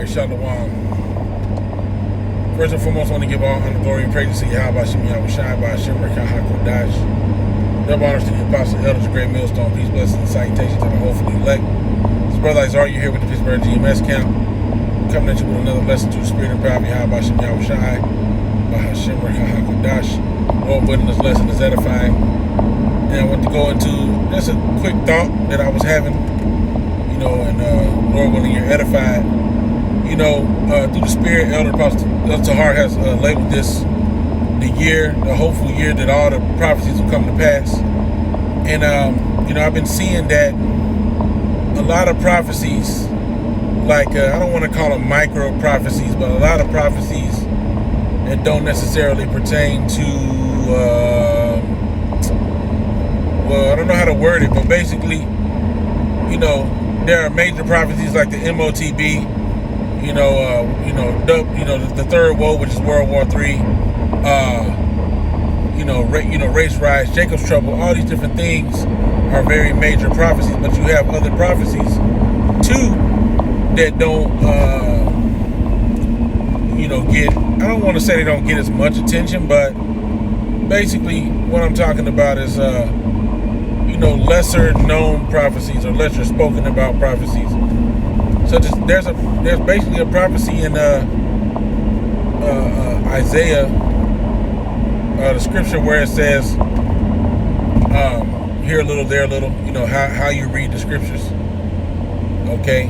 Alright, Shalom. First and foremost, I want to give all honor, glory, and praise to Yahweh Shem Yahweh Shai by Hashem Kodash. Double honors to the apostle, elders, great millstone, peace, blessings, and salutations to the hopefully elect. This brother Isaiah here with the Pittsburgh GMS camp, coming at you with another lesson to the spirit and power of Yahweh Shem Yahweh Shai by Hashem Kodash. Lord willing, this lesson is edifying. And I want to go into just a quick thought that I was having, and Lord willing, you're edified. Through the spirit, Elder Apostle Tahar has labeled this the hopeful year that all the prophecies will come to pass. And, I've been seeing that a lot of prophecies, like, I don't want to call them micro prophecies, but a lot of prophecies that don't necessarily pertain to, I don't know how to word it, but basically, there are major prophecies like the MOTB, the third woe, which is World War III, race riots, Jacob's trouble, all these different things are very major prophecies. But you have other prophecies too that don't, I don't want to say they don't get as much attention, but basically what I'm talking about is, lesser known prophecies or lesser spoken about prophecies. Such as there's basically a prophecy in Isaiah, the scripture where it says, here a little, there a little, how you read the scriptures. Okay.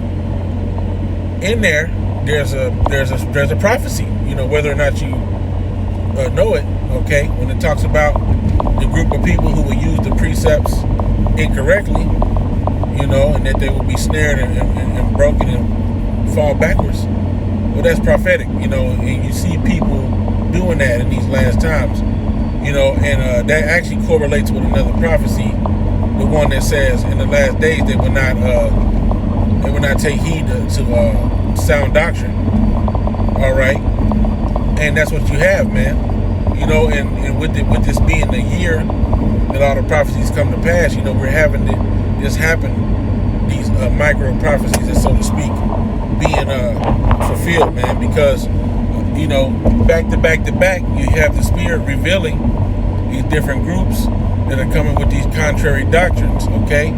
In there's a prophecy, whether or not you know it. Okay, when it talks about the group of people who will use the precepts incorrectly, and that they will be snared and broken and fall backwards. Well, that's prophetic, and you see people doing that in these last times, and that actually correlates with another prophecy, the one that says in the last days they will not take heed to sound doctrine. All right, and that's what you have, man. And with this being the year that all the prophecies come to pass, we're having this happen, these micro prophecies, so to speak, being fulfilled, man, because, back to back, you have the spirit revealing these different groups that are coming with these contrary doctrines, okay?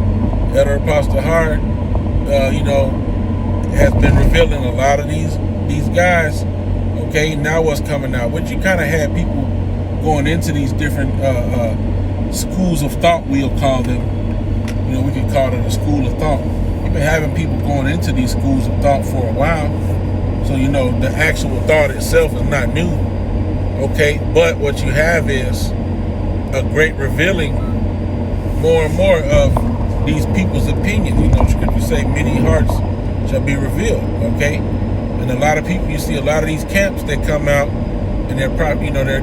Elder Apostle Hart, has been revealing a lot of these guys, okay? Now what's coming out? Which you kind of had people going into these different schools of thought, we'll call them. We could call it a school of thought. You've been having people going into these schools of thought for a while. So, the actual thought itself is not new. Okay, but what you have is a great revealing more and more of these people's opinions. Scripture say many hearts shall be revealed. Okay, and a lot of people, you see a lot of these camps that come out and they're probably, they're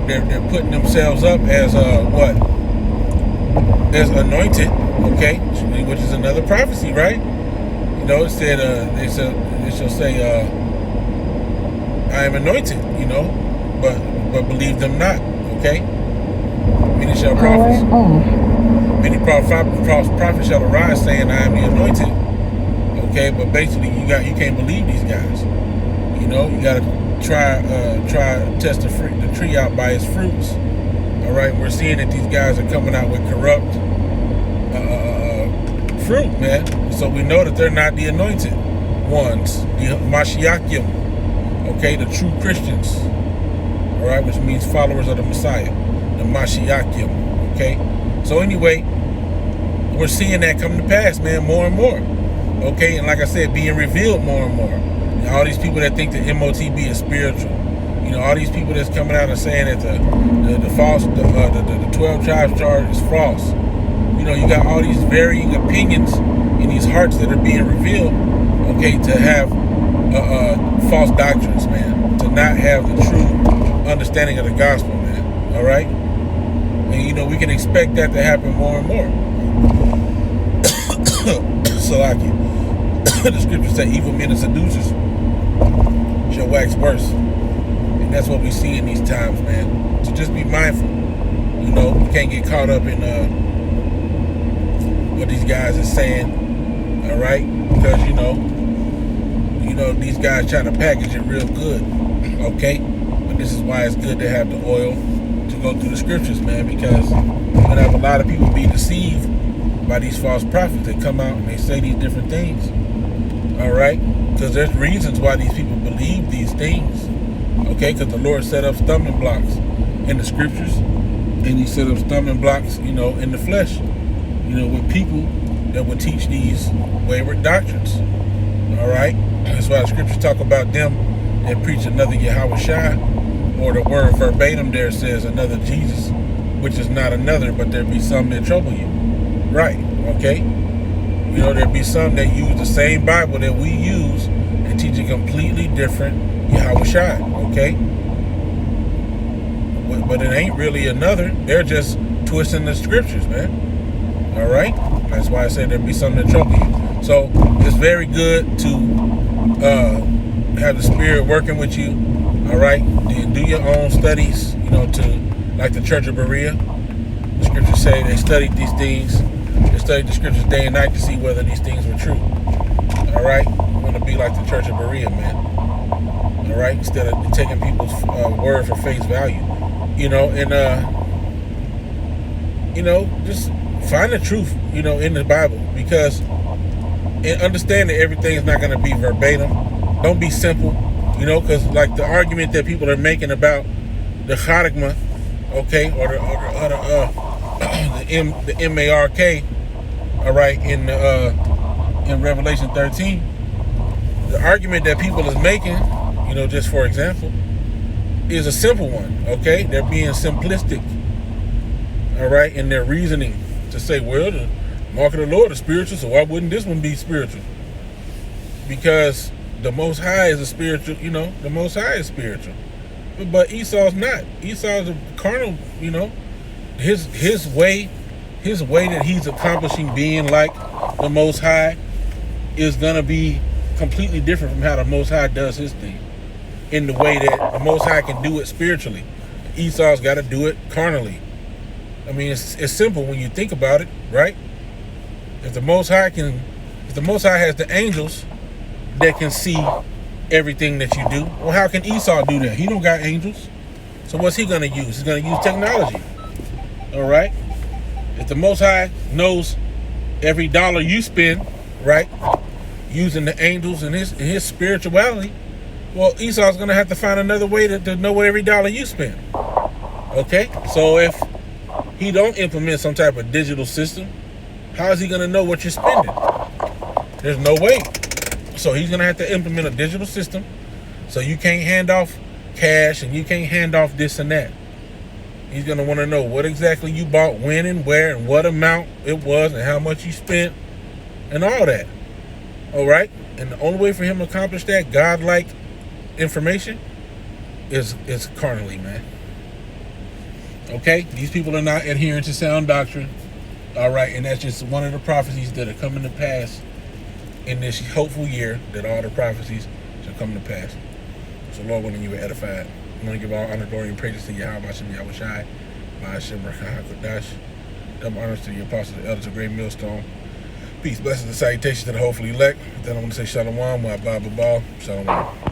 putting themselves up as as anointed. Okay, which is another prophecy, right? It said they shall say, I am anointed, but believe them not. Okay, many shall prophets. Many prophets shall arise saying, I am the anointed. Okay, but basically you can't believe these guys. You got to try test the tree out by its fruits. All right, we're seeing that these guys are coming out with corrupt fruit, man. So we know that they're not the anointed ones, the Mashiachim, okay, the true Christians, all right, which means followers of the Messiah, the Mashiachim, okay. So anyway, we're seeing that come to pass, man, more and more, okay, and like I said, being revealed more and more. All these people that think that MOTB is spiritual, all these people that's coming out and saying that the 12 tribes charge is false. You got all these varying opinions in these hearts that are being revealed, okay, to have false doctrines, man, to not have the true understanding of the gospel, man, all right? And, we can expect that to happen more and more. So, the scriptures say evil men and seducers shall wax worse. And that's what we see in these times, man. So just be mindful. We can't get caught up in what these guys are saying, all right? Because, these guys try to package it real good. Okay? But this is why it's good to have the oil to go through the scriptures, man, because you're going to have a lot of people be deceived by these false prophets that come out and they say these different things. All right? Because there's reasons why these people believe these things. Okay? Because the Lord set up stumbling blocks in the scriptures, and he set up stumbling blocks, in the flesh, with people that would teach these wayward doctrines. All right? That's why the scriptures talk about them that preach another Yahweh Shai, or the word verbatim there says another Jesus, which is not another, but there be some that trouble you. Right? Okay? There be some that use the same Bible that we use and teach a completely different Yahweh Shai. Okay? But it ain't really another. They're just twisting the scriptures, man. All right? That's why I said there be some that trouble you. So it's very good to have the Spirit working with you. All right? Do your own studies, to like the Church of Berea. The scriptures say they studied these things. They studied the scriptures day and night to see whether these things were true. All right? You want to be like the Church of Berea, man. All right? Instead of taking people's word for face value. Just find the truth, in the Bible, because and understand that everything is not going to be verbatim. Don't be simple, because like the argument that people are making about the charagma, okay, or the mark, all right, in Revelation 13, the argument that people is making, just for example, is a simple one, okay? They're being simplistic, all right, in their reasoning to say, well, the mark of the Lord is spiritual, so why wouldn't this one be spiritual? Because the Most High is a spiritual, the Most High is spiritual. But Esau's not. Esau's a carnal, his way that he's accomplishing being like the Most High is going to be completely different from how the Most High does his thing. In the way that the Most High can do it spiritually. Esau's got to do it carnally. I mean, it's simple when you think about it, right? If the Most High has the angels that can see everything that you do, well, how can Esau do that? He don't got angels. So what's he going to use? He's going to use technology. All right? If the Most High knows every dollar you spend, right, using the angels and his spirituality, well, Esau's going to have to find another way to know what every dollar you spend. Okay? So if he don't implement some type of digital system, how is he going to know what you're spending? There's no way. So he's going to have to implement a digital system. So you can't hand off cash and you can't hand off this and that. He's going to want to know what exactly you bought, when and where, and what amount it was, and how much you spent, and all that. All right? And the only way for him to accomplish that godlike information is carnally, man. Okay? These people are not adhering to sound doctrine. All right? And that's just one of the prophecies that are coming to pass in this hopeful year, that all the prophecies shall come to pass. So Lord willing, you were edified. I'm going to give all honor, glory, and praises to Yahweh, Hashem, Yahweh Shai, Hashem, HaKadosh. Double honors to the apostles, the elders of Great Millstone. Peace, blessings, and salutations to the hopefully elect. Then I want to say Shalom, Wa Ba Ba Ba, Shalom.